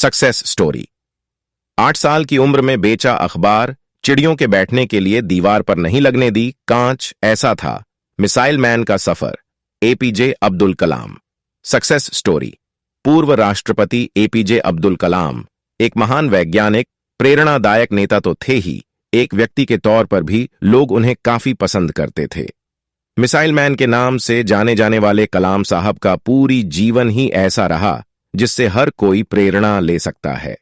Success story. 8 साल की उम्र में बेचा अखबार, चिड़ियों के बैठने के लिए दीवार पर नहीं लगने दी कांच, ऐसा था मिसाइल मैन का सफर। APJ Abdul Kalam. Success story. पूर्व राष्ट्रपति एपीजे अब्दुल कलाम एक महान वैज्ञानिक, प्रेरणादायक नेता तो थे ही, एक व्यक्ति के तौर पर भी लोग उन्हें काफी पसंद करते थे। मिसाइल मैन के नाम से जाने जाने वाले कलाम साहब का पूरी जीवन ही ऐसा रहा जिससे हर कोई प्रेरणा ले सकता है।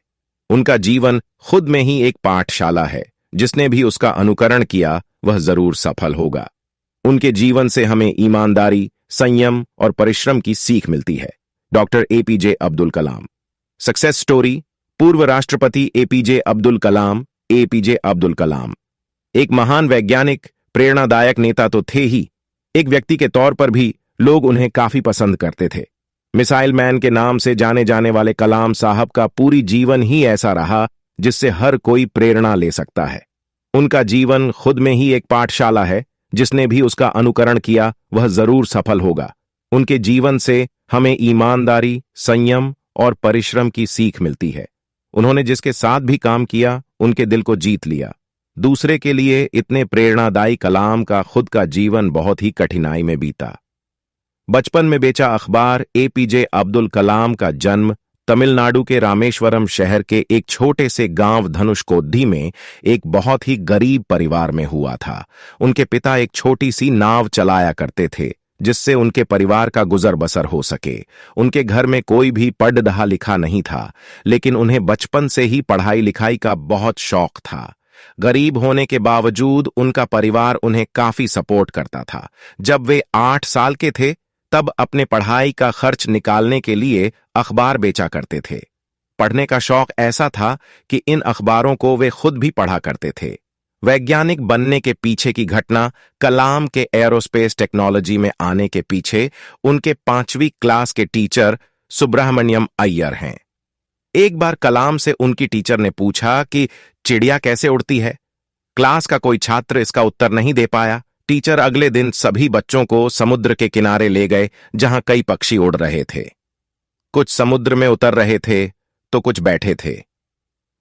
उनका जीवन खुद में ही एक पाठशाला है, जिसने भी उसका अनुकरण किया वह जरूर सफल होगा। उनके जीवन से हमें ईमानदारी, संयम और परिश्रम की सीख मिलती है। Doctor APJ Abdul Kalam. Success story. पूर्व राष्ट्रपति एपीजे अब्दुल कलाम। एपीजे अब्दुल कलाम एक महान वैज्ञानिक, प्रेरणादायक नेता तो थे ही, एक व्यक्ति के तौर पर भी लोग उन्हें काफी पसंद करते थे। मिसाइल मैन के नाम से जाने जाने वाले कलाम साहब का पूरी जीवन ही ऐसा रहा जिससे हर कोई प्रेरणा ले सकता है। उनका जीवन खुद में ही एक पाठशाला है, जिसने भी उसका अनुकरण किया वह जरूर सफल होगा। उनके जीवन से हमें ईमानदारी, संयम और परिश्रम की सीख मिलती है। उन्होंने जिसके साथ भी काम किया उनके दिल को जीत लिया। दूसरे के लिए इतने प्रेरणादायी कलाम का खुद का जीवन बहुत ही कठिनाई में बीता। बचपन में बेचा अखबार। एपीजे अब्दुल कलाम का जन्म तमिलनाडु के रामेश्वरम शहर के एक छोटे से गांव धनुषकोडी में एक बहुत ही गरीब परिवार में हुआ था। उनके पिता एक छोटी सी नाव चलाया करते थे, जिससे उनके परिवार का गुजर बसर हो सके। उनके घर में कोई भी पढ़ रहा लिखा नहीं था, लेकिन उन्हें बचपन से ही पढ़ाई लिखाई का बहुत शौक था। गरीब होने के बावजूद उनका परिवार उन्हें काफी सपोर्ट करता था। जब वे 8 साल के थे तब अपने पढ़ाई का खर्च निकालने के लिए अखबार बेचा करते थे। पढ़ने का शौक ऐसा था कि इन अखबारों को वे खुद भी पढ़ा करते थे। वैज्ञानिक बनने के पीछे की घटना कलाम के एरोस्पेस टेक्नोलॉजी में आने के पीछे उनके 5वीं क्लास के टीचर सुब्रमण्यम अय्यर हैं। एक बार कलाम से उनकी टीचर ने पूछा कि चिड़िया कैसे उड़ती है। क्लास का कोई छात्र इसका उत्तर नहीं दे पाया। टीचर अगले दिन सभी बच्चों को समुद्र के किनारे ले गए, जहां कई पक्षी उड़ रहे थे। कुछ समुद्र में उतर रहे थे तो कुछ बैठे थे।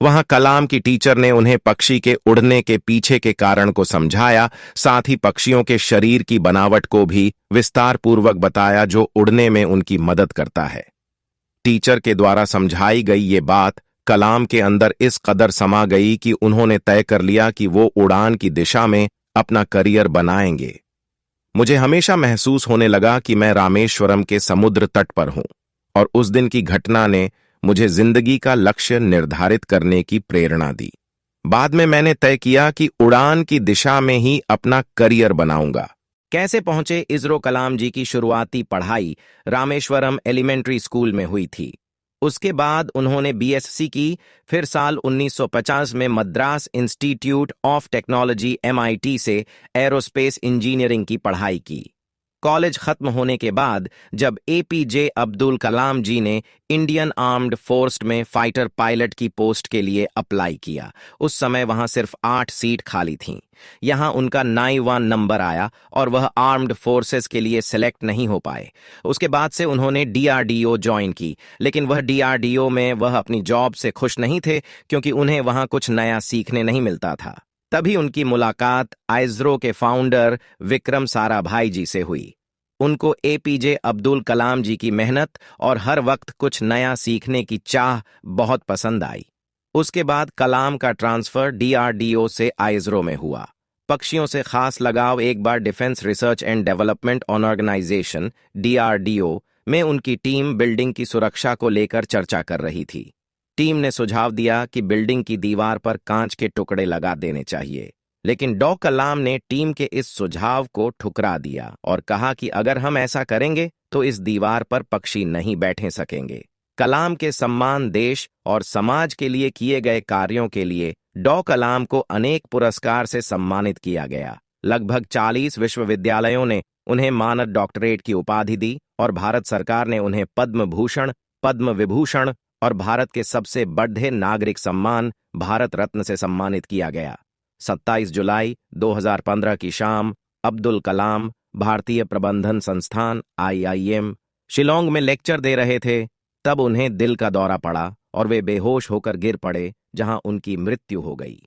वहां कलाम की टीचर ने उन्हें पक्षी के उड़ने के पीछे के कारण को समझाया, साथ ही पक्षियों के शरीर की बनावट को भी विस्तार पूर्वक बताया, जो उड़ने में उनकी मदद करता है। टीचर के द्वारा समझाई गई ये बात कलाम के अंदर इस कदर समा गई कि उन्होंने तय कर लिया कि वो उड़ान की दिशा में अपना करियर बनाएंगे। मुझे हमेशा महसूस होने लगा कि मैं रामेश्वरम के समुद्र तट पर हूं, और उस दिन की घटना ने मुझे जिंदगी का लक्ष्य निर्धारित करने की प्रेरणा दी। बाद में मैंने तय किया कि उड़ान की दिशा में ही अपना करियर बनाऊंगा। कैसे पहुंचे इसरो? कलाम जी की शुरुआती पढ़ाई रामेश्वरम एलिमेंट्री स्कूल में हुई थी। उसके बाद उन्होंने बीएससी की, फिर साल 1950 में Madras institute of technology MIT से एरोस्पेस इंजीनियरिंग की पढ़ाई की। कॉलेज खत्म होने के बाद जब एपीजे अब्दुल कलाम जी ने इंडियन आर्म्ड फोर्स में फाइटर पायलट की पोस्ट के लिए अप्लाई किया, उस समय वहां सिर्फ 8 सीट खाली थीं। यहां उनका 91 नंबर आया और वह आर्म्ड फोर्सेस के लिए सिलेक्ट नहीं हो पाए। उसके बाद से उन्होंने DRDO ज्वाइन की, लेकिन वह DRDO में वह अपनी जॉब से खुश नहीं थे, क्योंकि उन्हें वहां कुछ नया सीखने नहीं मिलता था। तभी उनकी मुलाकात इसरो के फाउंडर विक्रम साराभाई जी से हुई। उनको एपीजे अब्दुल कलाम जी की मेहनत और हर वक्त कुछ नया सीखने की चाह बहुत पसंद आई। उसके बाद कलाम का ट्रांसफर DRDO से इसरो में हुआ। पक्षियों से खास लगाव एक बार defence research and development organisation DRDO में उनकी टीम बिल्डिंग की सुरक्षा को लेकर चर्चा कर रही थी। टीम ने सुझाव दिया कि बिल्डिंग की दीवार पर कांच के टुकड़े लगा देने चाहिए, लेकिन डॉ कलाम ने टीम के इस सुझाव को ठुकरा दिया और कहा कि अगर हम ऐसा करेंगे तो इस दीवार पर पक्षी नहीं बैठे सकेंगे। कलाम के सम्मान, देश और समाज के लिए किए गए कार्यों के लिए डॉ कलाम को अनेक पुरस्कार से सम्मानित किया गया। लगभग 40 विश्वविद्यालयों ने उन्हें मानद डॉक्टरेट की उपाधि दी और भारत सरकार ने उन्हें पद्म भूषण, पद्म विभूषण और भारत के सबसे बड़े नागरिक सम्मान भारत रत्न से सम्मानित किया गया। 27 जुलाई 2015 की शाम अब्दुल कलाम भारतीय प्रबंधन संस्थान IIM शिलोंग में लेक्चर दे रहे थे। तब उन्हें दिल का दौरा पड़ा और वे बेहोश होकर गिर पड़े, जहां उनकी मृत्यु हो गई।